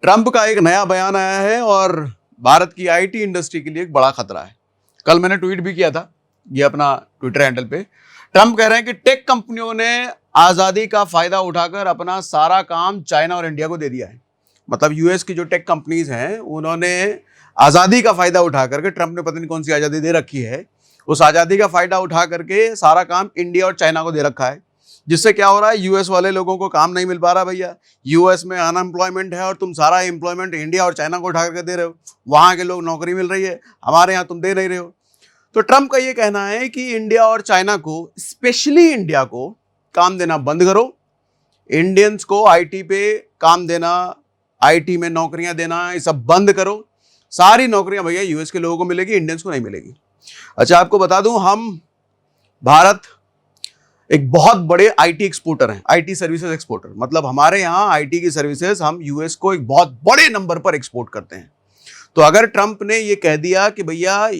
Trump का एक नया बयान आया है और भारत की आईटी इंडस्ट्री के लिए एक बड़ा खतरा है। कल मैंने ट्वीट भी किया था, ये अपना ट्विटर हैंडल पे। ट्रंप कह रहे हैं कि टेक कंपनियों ने आजादी का फायदा उठाकर अपना सारा काम चाइना और इंडिया को दे दिया है। मतलब यूएस की जो टेक कंपनीज हैं उन्होंने आजादी का फायदा उठा करके, ट्रंप ने पता नहीं कौन सी आजादी दे रखी है, उस आजादी का फायदा उठा करके सारा काम इंडिया और चाइना को दे रखा है। जिससे क्या हो रहा है, यूएस वाले लोगों को काम नहीं मिल पा रहा। भैया यूएस में अनएम्प्लॉयमेंट है और तुम सारा एम्प्लॉयमेंट इंडिया और चाइना को उठा करके दे रहे हो। वहां के लोग नौकरी मिल रही है, हमारे यहाँ तुम दे नहीं रहे हो। तो ट्रंप का ये कहना है कि इंडिया और चाइना को, स्पेशली इंडिया को काम देना बंद करो। इंडियंस को आईटी पे काम देना, आईटी में नौकरियां देना, ये सब बंद करो। सारी नौकरियां भैया यूएस के लोगों को मिलेगी, इंडियंस को नहीं मिलेगी। अच्छा, आपको बता दूं, हम भारत एक बहुत बड़े आईटी एक्सपोर्टर हैं, आईटी सर्विसेज एक्सपोर्टर। मतलब हमारे यहाँ आईटी की सर्विसेज हम यूएस को एक बहुत बड़े नंबर पर एक्सपोर्ट करते हैं। तो अगर ट्रंप ने ये कह दिया कि भैया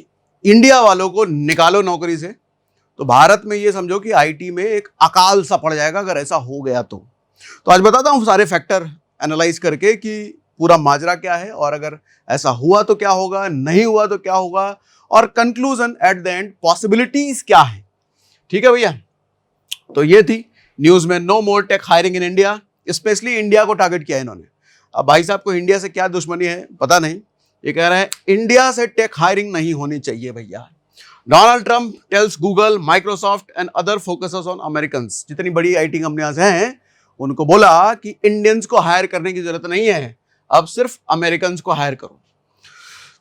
इंडिया वालों को निकालो नौकरी से, तो भारत में ये समझो कि आईटी में एक अकाल सा पड़ जाएगा अगर ऐसा हो गया तो। आज बताता हूँ सारे फैक्टर एनालाइज करके कि पूरा माजरा क्या है, और अगर ऐसा हुआ तो क्या होगा, नहीं हुआ तो क्या होगा, और conclusion at the end, possibilities क्या है। ठीक है भैया, तो ये थी न्यूज में, no more tech hiring in India. Specially India को टारगेट किया है इन्होंने। अब भाई साहब को इंडिया से क्या दुश्मनी है पता नहीं, ये कह रहे हैं इंडिया से टेक हायरिंग नहीं होनी चाहिए भैया। Donald Trump tells Google, Microsoft and other focuses on Americans. जितनी बड़ी आईटी कंपनियां हैं उनको बोला कि इंडियंस को हायर करने की जरूरत नहीं है, अब सिर्फ अमेरिकन्स को हायर करो।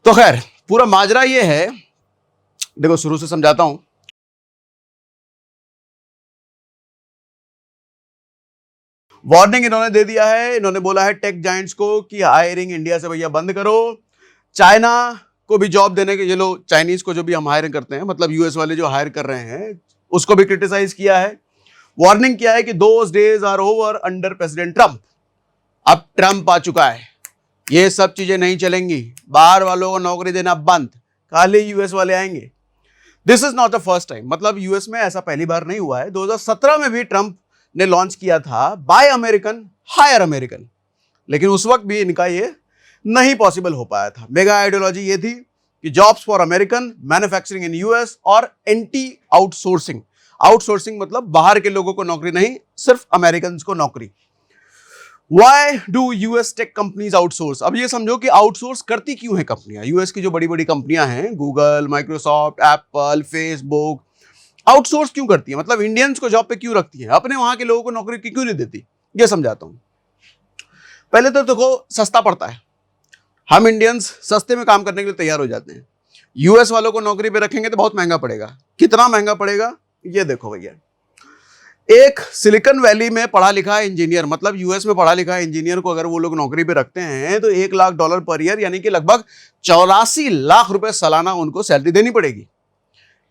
तो खैर पूरा माजरा ये है, देखो शुरू से समझाता हूं। वार्निंग इन्होंने दे दिया है, इन्होंने बोला है टेक जायंट्स को कि हायरिंग इंडिया से भैया बंद करो। चाइना को भी जॉब देने के, ये लो चाइनीज को जो भी हम हायरिंग करते हैं, मतलब यूएस वाले जो हायर कर रहे हैं, उसको भी क्रिटिसाइज किया है। वार्निंग किया है कि those days are over under president Trump. अब ट्रंप आ चुका है, ये सब चीजें नहीं चलेंगी, बाहर वालों को नौकरी देना बंद, खाली यूएस वाले आएंगे। This is not the first time, मतलब यूएस में ऐसा पहली बार नहीं हुआ है। 2017 में भी ट्रंप ने लॉन्च किया था बाय अमेरिकन हायर अमेरिकन, लेकिन उस वक्त भी इनका ये नहीं पॉसिबल हो पाया था। मेगा आइडियोलॉजी ये थी कि jobs for American, manufacturing in US और एंटी आउटसोर्सिंग। आउटसोर्सिंग मतलब बाहर के लोगों को नौकरी नहीं, सिर्फ अमेरिकन को नौकरी। Why do US tech companies outsource? अब ये समझो कि आउटसोर्स करती क्यों है कंपनियां। यूएस की जो बड़ी बड़ी कंपनियां हैं, Google, Microsoft, Apple, Facebook, outsource क्यों करती है? मतलब इंडियंस को जॉब पे क्यों रखती है, अपने वहां के लोगों को नौकरी क्यों नहीं देती, ये समझाता हूं। पहले तो देखो, सस्ता पड़ता है। हम इंडियंस सस्ते में काम करने के लिए तैयार हो जाते हैं। यूएस वालों को नौकरी पे रखेंगे तो बहुत महंगा पड़ेगा। कितना महंगा पड़ेगा ये देखो भैया। एक सिलिकॉन वैली में पढ़ा लिखा इंजीनियर, मतलब यूएस में पढ़ा लिखा इंजीनियर को अगर वो लोग नौकरी पे रखते हैं तो $1 लाख पर ईयर, यानी कि लगभग 84 लाख रुपए सालाना उनको सैलरी देनी पड़ेगी।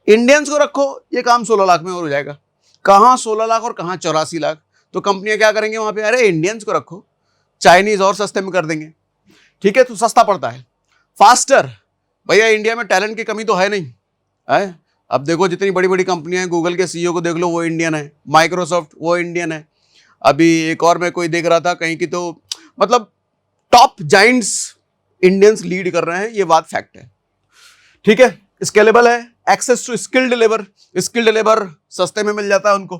इंडियंस को रखो, ये काम 16 लाख में हो जाएगा। कहां 16 लाख और कहां 84 लाख? तो कंपनियां क्या करेंगे वहां पे, अरे इंडियंस को रखो, चाइनीज और सस्ते में कर देंगे। ठीक है, तो सस्ता पड़ता है। फास्टर, भैया इंडिया में टैलेंट की कमी तो है नहीं है। अब देखो जितनी बड़ी बड़ी कंपनियां हैं, गूगल के सीईओ को देख लो, वो इंडियन है। माइक्रोसॉफ्ट, वो इंडियन है। अभी एक और मैं कोई देख रहा था कहीं की, तो मतलब टॉप जाइंट्स इंडियंस लीड कर रहे हैं, ये बात फैक्ट है। ठीक है, स्केलेबल है, एक्सेस टू स्किल्ड लेबर सस्ते में मिल जाता है उनको।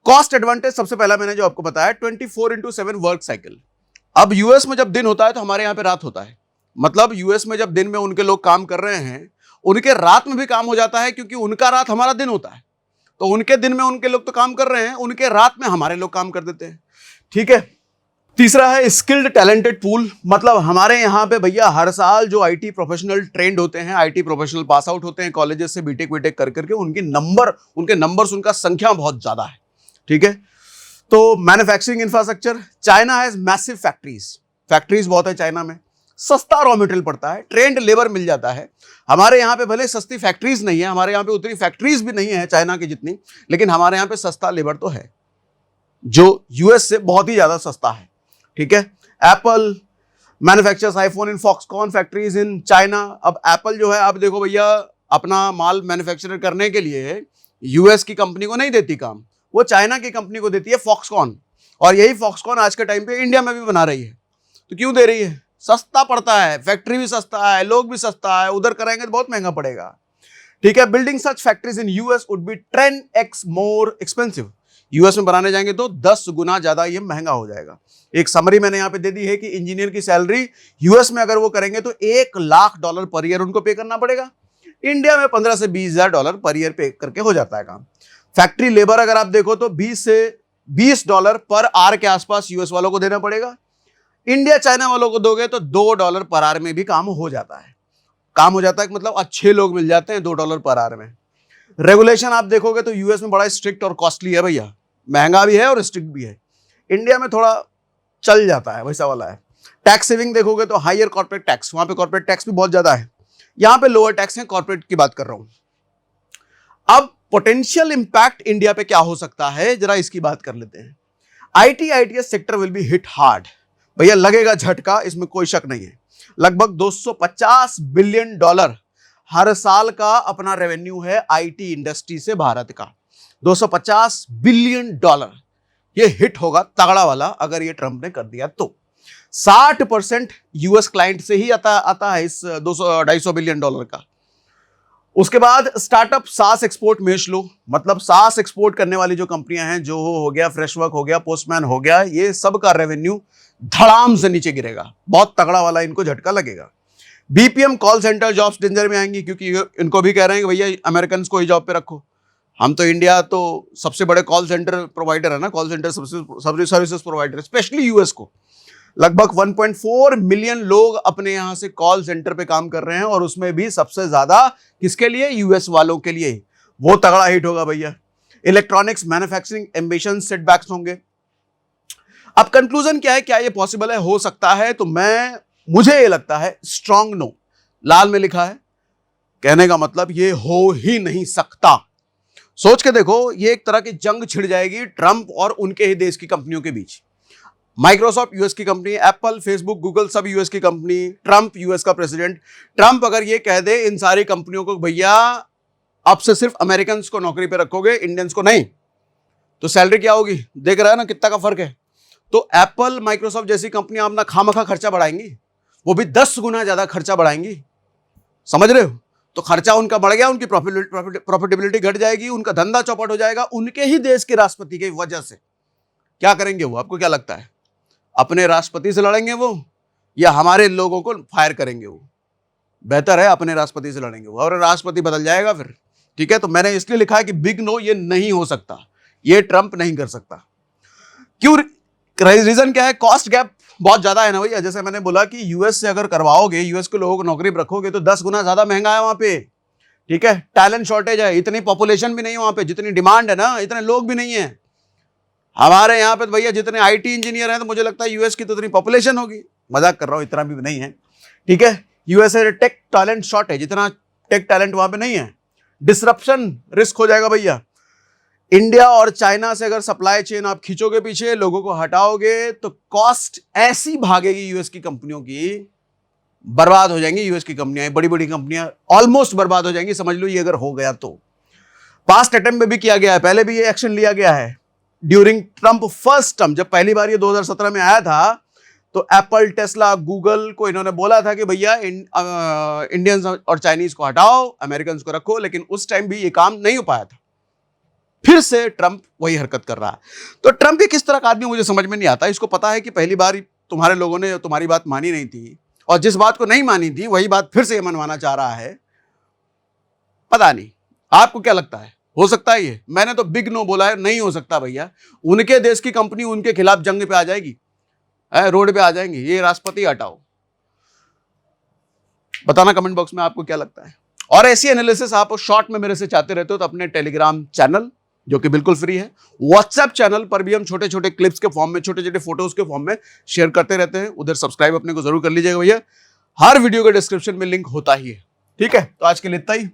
कॉस्ट एडवांटेज, सबसे पहला मैंने जो आपको बताया 24/7 वर्क साइकिल। अब यूएस में जब दिन होता है तो हमारे यहाँ पे रात होता है। मतलब यूएस में जब दिन में उनके लोग काम कर रहे हैं, उनके रात में भी काम हो जाता है, क्योंकि उनका रात हमारा दिन होता है। तो उनके दिन में उनके लोग तो काम कर रहे हैं, उनके रात में हमारे लोग काम कर देते हैं। ठीक है, तीसरा है स्किल्ड टैलेंटेड पूल। मतलब हमारे यहाँ पे भैया हर साल जो आईटी प्रोफेशनल ट्रेंड होते हैं, आईटी प्रोफेशनल पास आउट होते हैं कॉलेजेस से, बीटेक वीटेक कर करके, उनके नंबर्स, उनका संख्या बहुत ज्यादा है। ठीक है, तो manufacturing infrastructure, China has massive factories बहुत है चाइना में। सस्ता रॉ मटेरियल पड़ता है, ट्रेंड लेबर मिल जाता है। हमारे यहाँ पे भले सस्ती फैक्ट्रीज नहीं है, हमारे यहाँ पे उतनी फैक्ट्रीज भी नहीं है चाइना की जितनी, लेकिन हमारे यहाँ पे सस्ता लेबर तो है, जो यूएस से बहुत ही ज्यादा सस्ता है। ठीक है, Apple manufactures iPhone in Foxconn factories in China. अब एप्पल जो है, आप देखो भैया, अपना माल मैन्युफैक्चर करने के लिए यूएस की कंपनी को नहीं देती काम, वो चाइना की कंपनी को देती है, फॉक्सकॉन। और यही फॉक्सकॉन आज के टाइम पे इंडिया में भी बना रही है। तो क्यों दे रही है? सस्ता पड़ता है, फैक्ट्री भी सस्ता है, लोग भी सस्ता है, उधर कराएंगे तो बहुत महंगा पड़ेगा। ठीक है, building such factories in US would be 10x more expensive. US में बनाने जाएंगे तो 10 गुना ज्यादा ये महंगा हो जाएगा। एक समरी मैंने यहां पे दे दी है कि इंजीनियर की सैलरी यूएस में अगर वो करेंगे तो $1,00,000 पर ईयर उनको पे करना पड़ेगा। इंडिया में 15 से $20,000 पर ईयर पे करके हो जाता है काम। फैक्ट्री लेबर अगर आप देखो तो $20 पर आवर के आसपास यूएस वालों को देना पड़ेगा। इंडिया चाइना वालों को दोगे तो $2 पर आवर में भी काम हो जाता है। काम हो जाता है मतलब अच्छे लोग मिल जाते हैं $2 पर आवर में। रेगुलेशन आप देखोगे तो यूएस में बड़ा स्ट्रिक्ट और कॉस्टली है भैया, महंगा भी है और स्ट्रिक्ट भी है। इंडिया में थोड़ा चल जाता है, वैसा वाला है। टैक्स सेविंग देखोगे तो हायर कॉर्पोरेट टैक्स, वहां पे कॉर्पोरेट टैक्स भी बहुत ज्यादा है, यहां पे लोअर टैक्स है, कॉर्पोरेट की बात कर रहा हूं। अब पोटेंशियल इंपैक्ट इंडिया पे क्या हो सकता है, जरा इसकी बात कर लेते हैं। ITS sector will be hit hard, भैया लगेगा झटका, इसमें कोई शक नहीं है। लगभग $250 बिलियन हर साल का अपना रेवेन्यू है आईटी इंडस्ट्री से भारत का। $250 बिलियन ये हिट होगा तगड़ा वाला अगर ये ट्रंप ने कर दिया तो। 60% यूएस क्लाइंट से ही आता है इस $250 बिलियन का। उसके बाद स्टार्टअप सास एक्सपोर्ट में लो, मतलब सास एक्सपोर्ट करने वाली जो कंपनियां हैं, जो हो गया, फ्रेशवर्क हो गया, पोस्टमैन हो गया, ये सब का रेवेन्यू धड़ाम से नीचे गिरेगा, बहुत तगड़ा वाला इनको झटका लगेगा। BPM call centre jobs danger में आएंगी, क्योंकि इनको भी कह रहे हैं कि भैया अमेरिकन को ही जॉब पे रखो। हम तो इंडिया तो सबसे बड़े कॉल सेंटर प्रोवाइडर है ना, कॉल सेंटर सबसे सर्विसेज प्रोवाइडर, स्पेशली यूएस को। लगभग 1.4 मिलियन लोग अपने यहां से कॉल सेंटर पे काम कर रहे हैं, और उसमें भी सबसे ज्यादा किसके लिए? यूएस वालों के लिए। वो तगड़ा हिट होगा भैया। इलेक्ट्रॉनिक्स मैन्युफैक्चरिंग एम्बिशन सेटबैक्स होंगे। अब कंक्लूजन क्या है, क्या ये पॉसिबल है, हो सकता है? तो मुझे ये लगता है स्ट्रॉन्ग नो, लाल में लिखा है, कहने का मतलब ये हो ही नहीं सकता। सोच के देखो, ये एक तरह की जंग छिड़ जाएगी ट्रंप और उनके ही देश की कंपनियों के बीच। माइक्रोसॉफ्ट यूएस की कंपनी, एप्पल, फेसबुक, गूगल सब यूएस की कंपनी, ट्रंप यूएस का प्रेसिडेंट। ट्रंप अगर ये कह दे इन सारी कंपनियों को भैया अब से सिर्फ अमेरिकन को नौकरी पे रखोगे, इंडियंस को नहीं, तो सैलरी क्या होगी? देख रहा है ना कितना का फर्क है। तो एप्पल, माइक्रोसॉफ्ट जैसी कंपनियां अपना खामखा खर्चा बढ़ाएंगी, वो भी 10 गुना ज्यादा खर्चा बढ़ाएंगी, समझ रहे हो? तो खर्चा उनका बढ़ गया, उनकी प्रॉफिटेबिलिटी घट जाएगी, उनका धंधा चौपट हो जाएगा, उनके ही देश के राष्ट्रपति की वजह से। क्या करेंगे वो? आपको क्या लगता है? अपने राष्ट्रपति से लड़ेंगे वो, या हमारे लोगों को फायर करेंगे वो? बेहतर है अपने राष्ट्रपति से लड़ेंगे वो, और राष्ट्रपति बदल जाएगा फिर। ठीक है, तो मैंने इसलिए लिखा है कि बिग नो, ये नहीं हो सकता, ये ट्रंप नहीं कर सकता। क्यों? रीजन क्या है? कॉस्ट गैप बहुत ज्यादा है ना भैया। जैसे मैंने बोला कि यूएस से अगर करवाओगे, यूएस के लोगों को नौकरी पर रखोगे तो 10 गुना ज्यादा महंगा है वहां पे। ठीक है, टैलेंट शॉर्टेज है, इतनी पॉपुलेशन भी नहीं है वहां पे, जितनी डिमांड है ना, इतने लोग भी नहीं है। हमारे यहाँ पे तो भैया जितने आईटी इंजीनियर हैं, तो मुझे लगता है यूएस की तो इतनी पॉपुलेशन होगी। मजाक कर रहा हूँ, इतना भी नहीं है। ठीक है, यूएस है टेक टैलेंट शॉर्टेज, इतना टेक टैलेंट वहां पे नहीं है। डिसरप्शन रिस्क हो जाएगा भैया। इंडिया और चाइना से अगर सप्लाई चेन आप खींचोगे पीछे, लोगों को हटाओगे, तो कॉस्ट ऐसी भागेगी यूएस की कंपनियों की, बर्बाद हो जाएंगी यूएस की कंपनियां, बड़ी बड़ी कंपनियां ऑलमोस्ट बर्बाद हो जाएंगी, समझ लो ये अगर हो गया तो। पास्ट अटेम्प्ट में भी किया गया है, पहले भी ये एक्शन लिया गया है ड्यूरिंग ट्रंप फर्स्ट टर्म। जब पहली बार ये 2017 में आया था, तो एप्पल, टेस्ला, गूगल को इन्होंने बोला था कि भैया इंडियंस और चाइनीज को हटाओ, अमेरिकन को रखो, लेकिन उस टाइम भी ये काम नहीं हो पाया था। फिर से ट्रंप वही हरकत कर रहा है। तो ट्रंप किस तरह का आदमी मुझे समझ में नहीं आता। इसको पता है कि पहली बार तुम्हारे लोगों ने तुम्हारी बात मानी नहीं थी, और जिस बात को नहीं मानी थी वही बात फिर से मनवाना चाह रहा है। पता नहीं, आपको क्या लगता है, हो सकता है ये? मैंने तो बिग नो बोला है, नहीं हो सकता भैया। उनके देश की कंपनी उनके खिलाफ जंग पे आ जाएगी, रोड पे आ जाएंगी, ये राष्ट्रपति हटाओ। बताना कमेंट बॉक्स में आपको क्या लगता है। और ऐसी एनालिसिस आप शॉर्ट में मेरे से चाहते रहते हो तो अपने टेलीग्राम चैनल, जो कि बिल्कुल फ्री है, व्हाट्सएप चैनल पर भी हम छोटे छोटे क्लिप्स के फॉर्म में, छोटे छोटे फोटोज के फॉर्म में शेयर करते रहते हैं। उधर सब्सक्राइब अपने को जरूर कर लीजिएगा भैया, हर वीडियो के डिस्क्रिप्शन में लिंक होता ही है। ठीक है, तो आज के लिए इतना ही।